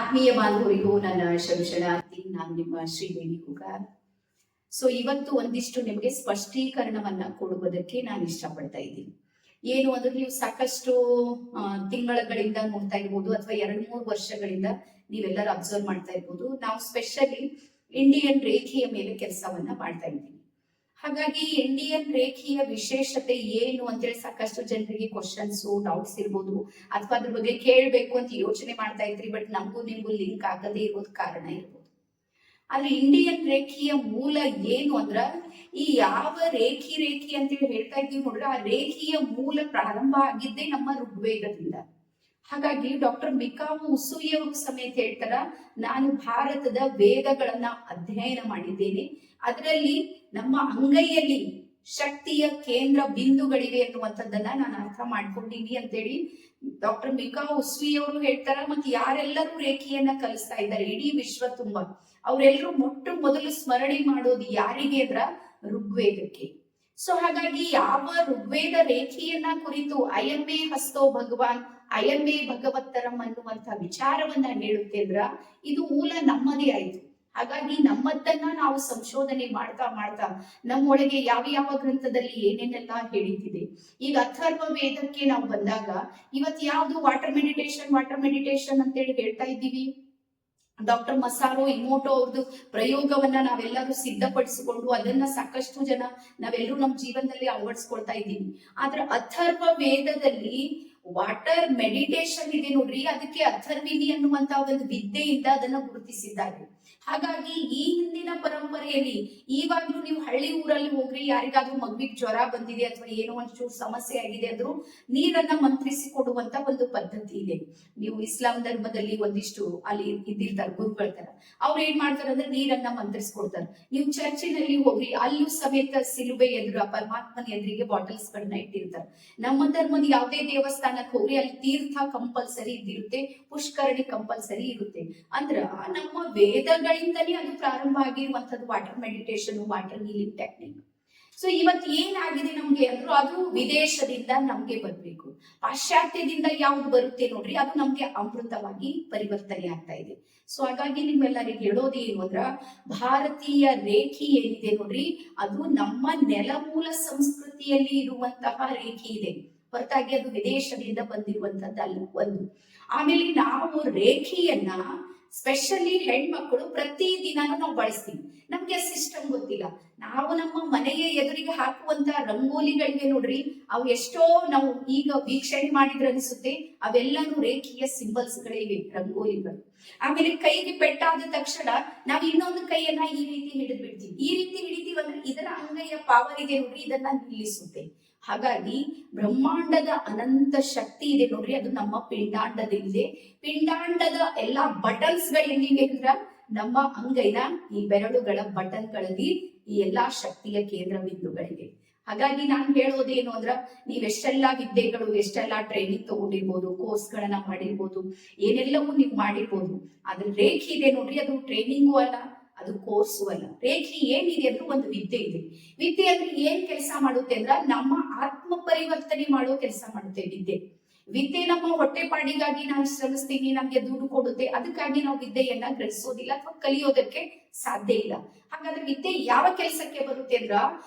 ಆತ್ಮೀಯ ಬಾಂಧವರಿಗೂ ನನ್ನ ಶರಣಾರ್ಥಿ. ನಾನು ನಿಮ್ಮ ಶ್ರೀದೇವಿ ಹುಗಾರ್. ಇವತ್ತು ಒಂದಿಷ್ಟು ನಿಮಗೆ ಸ್ಪಷ್ಟೀಕರಣವನ್ನ ಕೊಡುವುದಕ್ಕೆ ನಾನು ಇಷ್ಟಪಡ್ತಾ ಇದ್ದೀನಿ. ಏನು ಅಂದ್ರೆ ನೀವು ಸಾಕಷ್ಟು ತಿಂಗಳಿಂದ ನೋಡ್ತಾ ಇರ್ಬೋದು, ಅಥವಾ 2-3 ವರ್ಷಗಳಿಂದ ನೀವೆಲ್ಲರೂ ಅಬ್ಸರ್ವ್ ಮಾಡ್ತಾ ಇರ್ಬೋದು. ನಾವು ಸ್ಪೆಷಲಿ ಇಂಡಿಯನ್ ರೇಖೆಯ ಮೇಲೆ ಕೆಲಸವನ್ನ ಮಾಡ್ತಾ ಇದ್ದೀವಿ. ಹಾಗಾಗಿ ಇಂಡಿಯನ್ ರೇಖೆಯ ವಿಶೇಷತೆ ಏನು ಅಂತೇಳಿ ಸಾಕಷ್ಟು ಜನರಿಗೆ ಕ್ವಶನ್ಸ್, ಡೌಟ್ಸ್ ಇರ್ಬೋದು, ಅಥವಾ ಅದ್ರ ಬಗ್ಗೆ ಕೇಳಬೇಕು ಅಂತ ಯೋಚನೆ ಮಾಡ್ತಾ ಇದ್ರಿ. ಬಟ್ ನಮಗೂ ನಿಮ್ಗೂ ಲಿಂಕ್ ಆಗದೇ ಇರೋದ್ ಕಾರಣ ಇರ್ಬೋದು. ಆದ್ರೆ ಇಂಡಿಯನ್ ರೇಖೆಯ ಮೂಲ ಏನು ಅಂದ್ರ, ಈ ಯಾವ ರೇಖಿ ಅಂತೇಳಿ ಹೇಳ್ತಾ ಇದ್ದೀವಿ ನೋಡ್ರಿ, ಆ ರೇಖೆಯ ಮೂಲ ಪ್ರಾರಂಭ ಆಗಿದ್ದೇ ನಮ್ಮ ಋಗ್ವೇದದಿಂದ. ಹಾಗಾಗಿ ಡಾಕ್ಟರ್ ಮಿಕಾವು ಉಸುಯಿ ಅವರು ಸಮೇತ ಹೇಳ್ತಾರ, ನಾನು ಭಾರತದ ವೇದಗಳನ್ನ ಅಧ್ಯಯನ ಮಾಡಿದ್ದೇನೆ, ಅದರಲ್ಲಿ ನಮ್ಮ ಅಂಗೈಯಲ್ಲಿ ಶಕ್ತಿಯ ಕೇಂದ್ರ ಬಿಂದುಗಳಿವೆ ಅನ್ನುವಂಥದ್ದನ್ನ ನಾನು ಅರ್ಥ ಮಾಡ್ಕೊಂಡಿನಿ ಅಂತೇಳಿ ಡಾಕ್ಟರ್ ಮಿಕಾವು ಉಸುಯಿ ಅವರು ಹೇಳ್ತಾರ. ಮತ್ತೆ ಯಾರೆಲ್ಲರೂ ರೇಖೆಯನ್ನ ಕಲಿಸ್ತಾ ಇದ್ದಾರೆ ಇಡೀ ವಿಶ್ವ ತುಂಬಾ, ಅವರೆಲ್ಲರೂ ಮೊದಲು ಸ್ಮರಣೆ ಮಾಡೋದು ಯಾರಿಗೆ ಅಂದ್ರ ಋಗ್ವೇದಕ್ಕೆ. ಹಾಗಾಗಿ ಯಾವ ಋಗ್ವೇದ ರೇಖೆಯನ್ನ ಕುರಿತು ಅಯಮೇ ಹಸ್ತೋ ಭಗವಾನ್ ಅಯಮೇ ಭಗವತ್ತರಂ ಅನ್ನುವಂತ ವಿಚಾರವನ್ನ ಹೇಳುತ್ತೆ ಅಂದ್ರ, ಇದು ಮೂಲ ನಮ್ಮದೇ ಆಯ್ತು. ಹಾಗಾಗಿ ನಮ್ಮದನ್ನ ನಾವು ಸಂಶೋಧನೆ ಮಾಡ್ತಾ ನಮ್ಮೊಳಗೆ ಯಾವ ಗ್ರಂಥದಲ್ಲಿ ಏನೇನೆಲ್ಲ ಹೇಳಿದ್ದಿದೆ. ಈಗ ಅಥರ್ವ ವೇದಕ್ಕೆ ನಾವು ಬಂದಾಗ, ಇವತ್ತು ಯಾವ್ದು ವಾಟರ್ ಮೆಡಿಟೇಷನ್ ಅಂತೇಳಿ ಹೇಳ್ತಾ ಇದ್ದೀವಿ. ಡಾಕ್ಟರ್ ಮಸಾರೋ ಇಮೋಟೋ ಅವ್ರದ್ದು ಪ್ರಯೋಗವನ್ನ ನಾವೆಲ್ಲರೂ ಸಿದ್ಧಪಡಿಸಿಕೊಂಡು ಅದನ್ನ ಸಾಕಷ್ಟು ಜನ ನಾವೆಲ್ಲರೂ ನಮ್ಮ ಜೀವನದಲ್ಲಿ ಅಳವಡಿಸ್ಕೊಳ್ತಾ ಇದ್ದೀವಿ. ಆದ್ರೆ ಅಥರ್ವ ವೇದದಲ್ಲಿ ವಾಟರ್ ಮೆಡಿಟೇಷನ್ ಇದೆ ನೋಡ್ರಿ, ಅದಕ್ಕೆ ಅಥರ್ವಿನಿ ಅನ್ನುವಂತ ಒಂದು ವಿದ್ಯೆಯಿಂದ ಅದನ್ನ ಗುರುತಿಸಿದ್ದಾರೆ. ಹಾಗಾಗಿ ಈ ಹಿಂದಿನ ಪರಂಪರೆಯಲ್ಲಿ ಈವಾಗ್ಲೂ ನೀವು ಹಳ್ಳಿ ಊರಲ್ಲಿ ಹೋಗ್ರಿ, ಯಾರಿಗಾದ್ರೂ ಮಗುವಿಗೆ ಜ್ವರ ಬಂದಿದೆ ಅಥವಾ ಏನೋ ಒಂಚೂರು ಸಮಸ್ಯೆ ಆಗಿದೆ ಅಂದ್ರೂ ನೀರನ್ನ ಮಂತ್ರಿಸಿ ಕೊಡುವಂತ ಒಂದು ಪದ್ಧತಿ ಇದೆ. ನೀವು ಇಸ್ಲಾಂ ಧರ್ಮದಲ್ಲಿ ಒಂದಿಷ್ಟು ಅಲ್ಲಿ ಇದ್ದಿರ್ತಾರೆ ಗುರುಗಳ ತರ, ಅವ್ರು ಏನ್ ಮಾಡ್ತಾರೆ ಅಂದ್ರೆ ನೀರನ್ನ ಮಂತ್ರಿಸ್ಕೊಡ್ತಾರೆ. ನೀವು ಚರ್ಚಿನಲ್ಲಿ ಹೋಗ್ರಿ, ಅಲ್ಲೂ ಸಮೇತ ಸಿಲುಬೆ ಎದುರು ಪರಮಾತ್ಮನ ಎದುರಿಗೆ ಬಾಟಲ್ಸ್ ಗಳನ್ನ ಇಟ್ಟಿರ್ತಾರೆ. ನಮ್ಮ ಧರ್ಮದ ಯಾವುದೇ ದೇವಸ್ಥಾನಕ್ಕೆ ಹೋಗ್ರಿ, ಅಲ್ಲಿ ತೀರ್ಥ ಕಂಪಲ್ಸರಿ ಇದ್ದಿರುತ್ತೆ, ಪುಷ್ಕರಣಿ ಕಂಪಲ್ಸರಿ ಇರುತ್ತೆ. ಅಂದ್ರ ನಮ್ಮ ವೇದಗಳಿಂದಲೇ ಅದು ಪ್ರಾರಂಭ ಆಗಿರುವಂತದ್ದು water meditation, water healing technique. ಇವತ್ತು ಏನಾಗಿದೆ ನಮ್ಗೆ ಅಂದ್ರು, ಅದು ವಿದೇಶದಿಂದ ನಮ್ಗೆ ಬರ್ಬೇಕು. ಪಾಶ್ಚಾತ್ಯದಿಂದ ಯಾವ್ದು ಬರುತ್ತೆ ನೋಡ್ರಿ, ಅದು ನಮ್ಗೆ ಅಮೃತವಾಗಿ ಪರಿವರ್ತನೆ ಆಗ್ತಾ ಇದೆ. ಹಾಗಾಗಿ ನಿಮ್ಮೆಲ್ಲರಿಗೆ ಹೇಳೋದೇನು ಅಂದ್ರ, ಭಾರತೀಯ ರೇಖೆ ಏನಿದೆ ನೋಡ್ರಿ, ಅದು ನಮ್ಮ ನೆಲಮೂಲ ಸಂಸ್ಕೃತಿಯಲ್ಲಿ ಇರುವಂತಹ ರೇಖೆ ಇದೆ, ಹೊರತಾಗಿ ಅದು ವಿದೇಶದಿಂದ ಬಂದಿರುವಂತದ್ದಲ್ಲ ಒಂದು. ಆಮೇಲೆ ನಾವು ರೇಖೆಯನ್ನ ಸ್ಪೆಷಲಿ ಹೆಣ್ಮಕ್ಳು ಪ್ರತಿ ದಿನಾನು ನಾವು ಬಳಸ್ತೀವಿ. ನಮ್ಗೆ ಸಿಸ್ಟಮ್ ಗೊತ್ತಿಲ್ಲ. ನಾವು ನಮ್ಮ ಮನೆಯ ಎದುರಿಗೆ ಹಾಕುವಂತ ರಂಗೋಲಿಗಳಿವೆ ನೋಡ್ರಿ, ಅವು ಎಷ್ಟೋ ನಾವು ಈಗ ವೀಕ್ಷಣೆ ಮಾಡಿದ್ರೆ ಅನಿಸುತ್ತೆ, ಅವೆಲ್ಲಾನು ರೇಖೆಯ ಸಿಂಬಲ್ಸ್ ಗಳಿವೆ, ರಂಗೋಲಿಗಳು. ಆಮೇಲೆ ಕೈಗೆ ಪೆಟ್ಟಾದ ತಕ್ಷಣ ನಾವು ಇನ್ನೊಂದು ಕೈಯನ್ನ ಈ ರೀತಿ ಹಿಡಿದು ಬಿಡ್ತೀವಿ. ಈ ರೀತಿ ಹಿಡಿತೀವಿ ಅಂದ್ರೆ ಇದರ ಅಂಗೈಯ ಪಾವರ್ ಇದೆ ನೋಡ್ರಿ, ಇದನ್ನ ನಿಲ್ಲಿಸುತ್ತೆ. ಹಾಗಾಗಿ ಬ್ರಹ್ಮಾಂಡದ ಅನಂತ ಶಕ್ತಿ ಇದೆ ನೋಡ್ರಿ, ಅದು ನಮ್ಮ ಪಿಂಡಾಂಡದಲ್ಲಿದೆ. ಪಿಂಡಾಂಡದ ಎಲ್ಲಾ ಬಟನ್ಸ್ ಗಳಿವೆ ಅಂದ್ರ ನಮ್ಮ ಅಂಗೈನ ಈ ಬೆರಳುಗಳ ಬಟನ್ ಗಳಲ್ಲಿ ಈ ಎಲ್ಲಾ ಶಕ್ತಿಯ ಕೇಂದ್ರ ಬಿಂದುಗಳಿವೆ. ಹಾಗಾಗಿ ನಾನು ಹೇಳೋದೇನು ಅಂದ್ರ, ನೀವೆಷ್ಟೆಲ್ಲಾ ವಿದ್ಯೆಗಳು, ಎಷ್ಟೆಲ್ಲಾ ಟ್ರೈನಿಂಗ್ ತಗೊಂಡಿರ್ಬೋದು, ಕೋರ್ಸ್ ಗಳನ್ನ ಮಾಡಿರ್ಬೋದು, ಏನೆಲ್ಲವೂ ನೀವು ಮಾಡಿರ್ಬೋದು. ಆದ್ರೆ ರೇಖೆ ಇದೆ ನೋಡ್ರಿ, ಅದು ಟ್ರೈನಿಂಗು ಅಲ್ಲ, ಅದು ಕೋರ್ಸು ಅಲ್ಲ. ರೇಖೆ ಏನಿದೆ ಅಂದ್ರೆ ಒಂದು ವಿದ್ಯೆ ಇದೆ. ವಿದ್ಯೆ ಅಂದ್ರೆ ಏನ್ ಕೆಲಸ ಮಾಡುತ್ತೆ ಅಂದ್ರ, ನಮ್ಮ ಆತ್ಮ ಪರಿವರ್ತನೆ ಮಾಡೋ ಕೆಲಸ ಮಾಡುತ್ತೆ ವಿದ್ಯೆ ನಮ್ಮ ಹೊಟ್ಟೆಪಾಡಿಗಾಗಿ ನಾವು ಶ್ರಮಿಸ್ತೀವಿ, ನಮ್ಗೆ ದುಡ್ಡು ಕೊಡುತ್ತೆ, ಅದಕ್ಕಾಗಿ ನಾವು ವಿದ್ಯೆಯನ್ನ ಗ್ರಹಿಸೋದಿಲ್ಲ ಅಥವಾ ಕಲಿಯೋದಕ್ಕೆ ಸಾಧ್ಯ ಇಲ್ಲ. ಹಾಗಾದ್ರೆ ವಿದ್ಯೆ ಯಾವ ಕೆಲಸಕ್ಕೆ ಬರುತ್ತೆ ಅಂದ್ರ,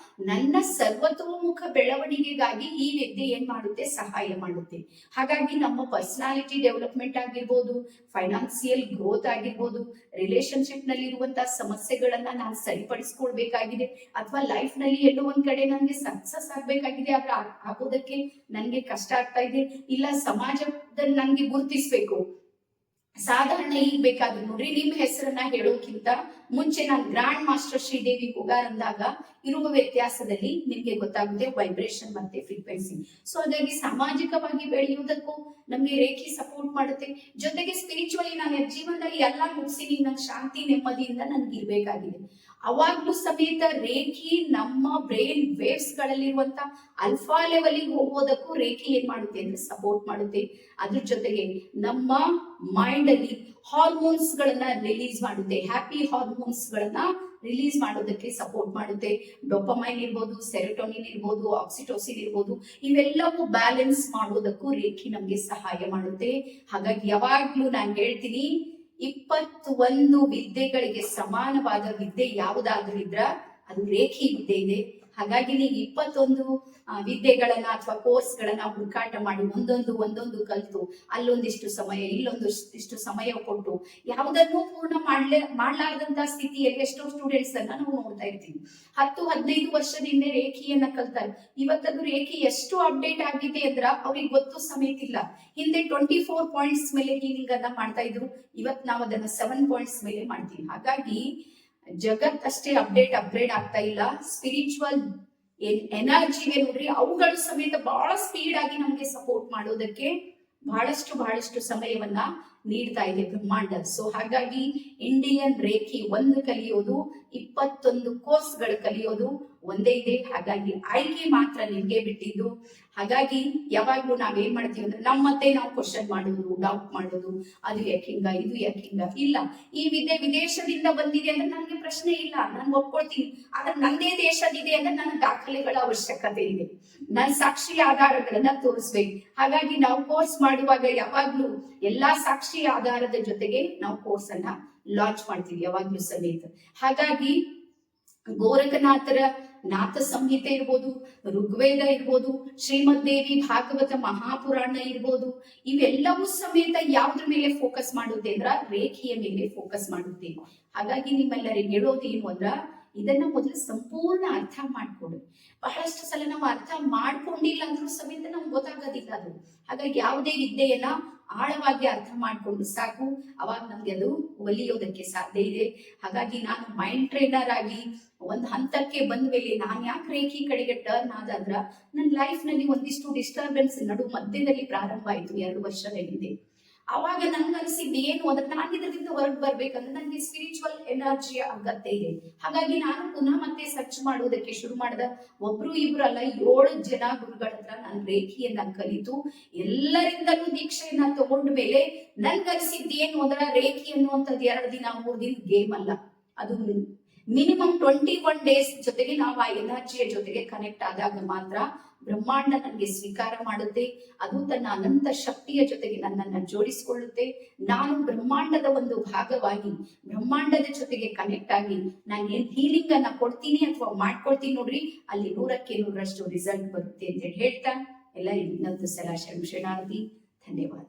ನನ್ನ ಸರ್ವತೋಮುಖ ಬೆಳವಣಿಗೆಗಾಗಿ ಈ ವಿದ್ಯೆ ಏನ್ ಮಾಡುತ್ತೆ, ಸಹಾಯ ಮಾಡುತ್ತೆ. ಹಾಗಾಗಿ ನಮ್ಮ ಪರ್ಸನಾಲಿಟಿ ಡೆವಲಪ್ಮೆಂಟ್ ಆಗಿರ್ಬೋದು, ಫೈನಾನ್ಸಿಯಲ್ ಗ್ರೋತ್ ಆಗಿರ್ಬೋದು, ರಿಲೇಶನ್ಶಿಪ್ ನಲ್ಲಿ ಇರುವಂತಹ ಸಮಸ್ಯೆಗಳನ್ನ ನಾನು ಸರಿಪಡಿಸ್ಕೊಳ್ಬೇಕಾಗಿದೆ, ಅಥವಾ ಲೈಫ್ ನಲ್ಲಿ ಎಲ್ಲೋ ಒಂದ್ ಕಡೆ ನನ್ಗೆ ಸಕ್ಸಸ್ ಆಗ್ಬೇಕಾಗಿದೆ, ಆದ್ರೆ ಆಗೋದಕ್ಕೆ ನನ್ಗೆ ಕಷ್ಟ ಆಗ್ತಾ ಇದೆ, ಇಲ್ಲ ಸಮಾಜದಲ್ಲಿ ನನ್ಗೆ ಗುರುತಿಸ್ಬೇಕು. ಸಾಧಾರಣ ಈಗ ಬೇಕಾದ್ರೆ ನೋಡ್ರಿ, ನಿಮ್ ಹೆಸರನ್ನ ಹೇಳೋಕ್ಕಿಂತ ಮುಂಚೆ ನಾನು ಗ್ರಾಂಡ್ ಮಾಸ್ಟರ್ ಶ್ರೀದೇವಿ ಹುಗಾರ್ ಅಂದಾಗ ಇರುವ ವ್ಯತ್ಯಾಸದಲ್ಲಿ ನಿಮ್ಗೆ ಗೊತ್ತಾಗುತ್ತೆ ವೈಬ್ರೇಷನ್ ಮತ್ತೆ ಫ್ರೀಕ್ವೆನ್ಸಿ. ಹಾಗಾಗಿ ಸಾಮಾಜಿಕವಾಗಿ ಬೆಳೆಯುವುದಕ್ಕೂ ನಮ್ಗೆ ರೇಖೆ ಸಪೋರ್ಟ್ ಮಾಡುತ್ತೆ. ಜೊತೆಗೆ ಸ್ಪಿರಿಚುವಲಿ ನಾನು ಜೀವನದಲ್ಲಿ ಎಲ್ಲಾ ಮುಗಿಸಿ ನಂಗೆ ಶಾಂತಿ ನೆಮ್ಮದಿಯಿಂದ ನನ್ಗೆ ಇರ್ಬೇಕಾಗಿದೆ. ಅವಾಗ್ಲೂ ಸಮೇತ ರೇಖೆ ನಮ್ಮ ಬ್ರೈನ್ ವೇವ್ಸ್ ಗಳಲ್ಲಿರುವಂತ ಅಲ್ಫಾ ಲೆವೆಲ್ ಹೋಗೋದಕ್ಕೂ ರೇಖೆ ಏನ್ ಮಾಡುತ್ತೆ ಅಂದ್ರೆ ಸಪೋರ್ಟ್ ಮಾಡುತ್ತೆ. ಅದ್ರ ಜೊತೆಗೆ ನಮ್ಮ ಮೈಂಡ್ ಅಲ್ಲಿ ಹಾರ್ಮೋನ್ಸ್ ಗಳನ್ನ ರಿಲೀಸ್ ಮಾಡುತ್ತೆ, ಹ್ಯಾಪಿ ಹಾರ್ಮೋನ್ಸ್ ಗಳನ್ನ ರಿಲೀಸ್ ಮಾಡೋದಕ್ಕೆ ಸಪೋರ್ಟ್ ಮಾಡುತ್ತೆ. ಡೋಪಮೈನ್ ಇರ್ಬೋದು, ಸೆರೋಟೋನಿನ್ ಇರ್ಬೋದು, ಆಕ್ಸಿಟೋಸಿನ್ ಇರ್ಬೋದು, ಇವೆಲ್ಲವೂ ಬ್ಯಾಲೆನ್ಸ್ ಮಾಡೋದಕ್ಕೂ ರೇಖೆ ನಮ್ಗೆ ಸಹಾಯ ಮಾಡುತ್ತೆ. ಹಾಗಾಗಿ ಯಾವಾಗ್ಲೂ ನಾನು ಹೇಳ್ತೀನಿ, 21 ವಿದ್ಯೆಗಳಿಗೆ ಸಮಾನವಾದ ವಿದ್ಯೆ ಯಾವುದಾದ್ರೂ ಇದ್ರ ಅದು ರೇಖಿ ವಿದ್ಯೆ ಇದೆ. ಹಾಗಾಗಿ ನೀವು 21 ವಿದ್ಯೆಗಳನ್ನ ಅಥವಾ ಕೋರ್ಸ್ಗಳನ್ನ ಹುಡುಕಾಟ ಮಾಡಿ ಒಂದೊಂದು ಕಲ್ತು ಅಲ್ಲೊಂದಿಷ್ಟು ಸಮಯ ಇಲ್ಲೊಂದಿಷ್ಟು ಸಮಯ ಕೊಟ್ಟು ಯಾವುದನ್ನೂ ಪೂರ್ಣ ಮಾಡ್ಲಾರ್ದಂತ ಸ್ಥಿತಿಯಲ್ಲಿ ಎಷ್ಟೋ ಸ್ಟೂಡೆಂಟ್ಸ್ ಅನ್ನ ನಾವು ನೋಡ್ತಾ ಇರ್ತೀವಿ. 10-15 ವರ್ಷದಿಂದ ರೇಖಿಯನ್ನ ಕಲ್ತಾರೆ. ಇವತ್ತದು ರೇಖಿ ಎಷ್ಟು ಅಪ್ಡೇಟ್ ಆಗಿದೆ ಅಂದ್ರ ಅವ್ರಿಗೆ ಗೊತ್ತು ಸಮೇತ ಇಲ್ಲ. ಹಿಂದೆ 24 ಪಾಯಿಂಟ್ಸ್ ಮೇಲೆ ಹೀಲಿಂಗ್ ಅನ್ನ ಮಾಡ್ತಾ ಇದ್ರು, ಇವತ್ ನಾವು ಅದನ್ನ 7 ಪಾಯಿಂಟ್ಸ್ ಮೇಲೆ ಮಾಡ್ತೀವಿ. ಹಾಗಾಗಿ ಜಗತ್ ಅಷ್ಟೇ ಅಪ್ಗ್ರೇಡ್ ಆಗ್ತಾ ಇಲ್ಲ, ಸ್ಪಿರಿಚುವಲ್ ಎನರ್ಜಿಗೆ ನೋಡ್ರಿ ಅವುಗಳು ಸಮೇತ ಬಹಳ ಸ್ಪೀಡ್ ಆಗಿ ನಮ್ಗೆ ಸಪೋರ್ಟ್ ಮಾಡೋದಕ್ಕೆ ಬಹಳಷ್ಟು ಸಮಯವನ್ನ ನೀಡ್ತಾ ಇದೆ ಬ್ರಹ್ಮಾಂಡ. ಸೊ ಹಾಗಾಗಿ ಇಂಡಿಯನ್ ರೇಖಿ ಒಂದು ಕಲಿಯೋದು, 21 ಕೋರ್ಸ್ಗಳು ಕಲಿಯೋದು ಒಂದೇ ಇದೆ. ಹಾಗಾಗಿ ಆಯ್ಕೆ ಮಾತ್ರ ನಿಮ್ಗೆ ಬಿಟ್ಟಿದ್ದು. ಹಾಗಾಗಿ ಯಾವಾಗ್ಲೂ ನಾವೇನ್ ಮಾಡ್ತೀವಿ ಅಂದ್ರೆ ಮತ್ತೆ ನಾವು ಕ್ವಶನ್ ಮಾಡೋದು, ಡೌಟ್ ಮಾಡೋದು, ಅದು ಯಾಕಿಂಗ ಇದು ಯಾಕಿಂಗ. ಇಲ್ಲ, ಈ ವಿದ್ಯೆ ವಿದೇಶದಿಂದ ಬಂದಿದೆ ಅಂದ್ರೆ ನನ್ಗೆ ಪ್ರಶ್ನೆ ಇಲ್ಲ, ನಾನು ಒಪ್ಕೊಳ್ತೀನಿ. ಆದ್ರೆ ನಂದೇ ದೇಶದಿದೆ ಅಂದ್ರೆ ನನ್ನ ದಾಖಲೆಗಳ ಅವಶ್ಯಕತೆ ಇದೆ, ನನ್ನ ಸಾಕ್ಷಿ ಆಧಾರಗಳನ್ನ ತೋರಿಸ್ಬೇಕು. ಹಾಗಾಗಿ ನಾವು ಕೋರ್ಸ್ ಮಾಡುವಾಗ ಯಾವಾಗ್ಲೂ ಎಲ್ಲಾ ಸಾಕ್ಷಿ ಆಧಾರದ ಜೊತೆಗೆ ನಾವು ಕೋರ್ಸ್ ಅನ್ನ ಲಾಂಚ್ ಮಾಡ್ತೀವಿ ಯಾವಾಗ್ಲೂ ಸಮೇತ. ಹಾಗಾಗಿ ಗೋರಖನಾಥರ ನಾಥ ಸಂಹಿತೆ ಇರ್ಬೋದು, ಋಗ್ವೇದ ಇರ್ಬೋದು, ಶ್ರೀಮದ್ ದೇವಿ ಭಾಗವತ ಮಹಾಪುರಾಣ ಇರ್ಬೋದು, ಇವೆಲ್ಲವೂ ಸಮೇತ ಯಾವ್ದ್ರ ಮೇಲೆ ಫೋಕಸ್ ಮಾಡುತ್ತೆ ಅಂದ್ರ ರೇಖೆಯ ಮೇಲೆ ಫೋಕಸ್ ಮಾಡುತ್ತೆ. ಹಾಗಾಗಿ ನಿಮ್ಮೆಲ್ಲರಿಗೆ ಹೇಳೋದು ಏನು ಅಂದ್ರ ಇದನ್ನ ಮೊದಲು ಸಂಪೂರ್ಣ ಅರ್ಥ ಮಾಡ್ಕೊಡು. ಬಹಳಷ್ಟು ಸಲ ನಾವು ಅರ್ಥ ಮಾಡ್ಕೊಂಡಿಲ್ಲ ಅಂದ್ರೂ ಸಮೇತ ನಮ್ಗೆ ಗೊತ್ತಾಗೋದಿಲ್ಲ ಅದು. ಹಾಗಾಗಿ ಯಾವುದೇ ವಿದ್ಯೆಯನ್ನ ಆಳವಾಗಿ ಅರ್ಥ ಮಾಡ್ಕೊಂಡು ಸಾಕು, ಅವಾಗ ನಮ್ಗೆ ಅದು ಒಲಿಯೋದಕ್ಕೆ ಸಾಧ್ಯ ಇದೆ. ಹಾಗಾಗಿ ನಾನು ಮೈಂಡ್ ಟ್ರೈನರ್ ಆಗಿ ಒಂದ್ ಹಂತಕ್ಕೆ ಬಂದ ಮೇಲೆ ನಾನ್ ಯಾಕೆ ರೇಖಿ ಕಡೆಗೆ ಟರ್ನ್ ಆದ್ರ ನನ್ನ ಲೈಫ್ ನಲ್ಲಿ ಒಂದಿಷ್ಟು ಡಿಸ್ಟರ್ಬೆನ್ಸ್ ಮಧ್ಯದಲ್ಲಿ ಪ್ರಾರಂಭ ಆಯ್ತು 2 ವರ್ಷದ ಹಿಂದೆ. ಅವಾಗ ನನ್ಗೆ ಅನಿಸಿದ್ದು ಏನು ಅಂದ್ರೆ ನಾನು ಇದರಿಂದ ಹೊರಗೆ ಬರ್ಬೇಕಂದ್ರೆ ನನಗೆ ಸ್ಪಿರಿಚುವಲ್ ಎನರ್ಜಿಯ ಅಗತ್ಯ ಇದೆ. ಹಾಗಾಗಿ ನಾನು ಪುನಃ ಮತ್ತೆ ಸರ್ಚ್ ಮಾಡೋದಕ್ಕೆ ಶುರು ಮಾಡಿದ. ಒಬ್ರು ಇಬ್ರು ಅಲ್ಲ, 7 ಜನ ಗುರುಗಳ ಹತ್ರ ನಾನು ರೇಖಿಯನ್ನ ಕಲಿತು ಎಲ್ಲರಿಂದಲೂ ದೀಕ್ಷೆಯನ್ನ ತಗೊಂಡ ಮೇಲೆ ನನ್ಗನ್ಸಿದ್ದು ಏನು ಅಂದ್ರೆ ರೇಖಿ ಅನ್ನುವಂಥದ್ದು 2 ದಿನ 3 ದಿನ ಗೇಮ್ ಅಲ್ಲ, ಅದು ಮಿನಿಮಮ್ 21 ಡೇಸ್ ಜೊತೆಗೆ ನಾವು ಆ ಎನರ್ಜಿಯ ಜೊತೆಗೆ ಕನೆಕ್ಟ್ ಆದಾಗ ಮಾತ್ರ ಬ್ರಹ್ಮಾಂಡ ನನಗೆ ಸ್ವೀಕಾರ ಮಾಡುತ್ತೆ. ಅದು ತನ್ನ ಅನಂತ ಶಕ್ತಿಯ ಜೊತೆಗೆ ನನ್ನನ್ನ ಜೋಡಿಸಿಕೊಳ್ಳುತ್ತೆ. ನಾನು ಬ್ರಹ್ಮಾಂಡದ ಒಂದು ಭಾಗವಾಗಿ ಬ್ರಹ್ಮಾಂಡದ ಜೊತೆಗೆ ಕನೆಕ್ಟ್ ಆಗಿ ನಾನು ಏನ್ ಹೀಲಿಂಗ್ ಅನ್ನ ಕೊಡ್ತೀನಿ ಅಥವಾ ಮಾಡ್ಕೊಳ್ತೀನಿ ನೋಡ್ರಿ, ಅಲ್ಲಿ 100ಕ್ಕೆ 100ರಷ್ಟು ರಿಸಲ್ಟ್ ಬರುತ್ತೆ ಅಂತ ಹೇಳ್ತಾ ಎಲ್ಲರಿಗೂ ಇನ್ನೊಂದು ಸಲ ಶರಣಾರ್ಥಿ. ಧನ್ಯವಾದ.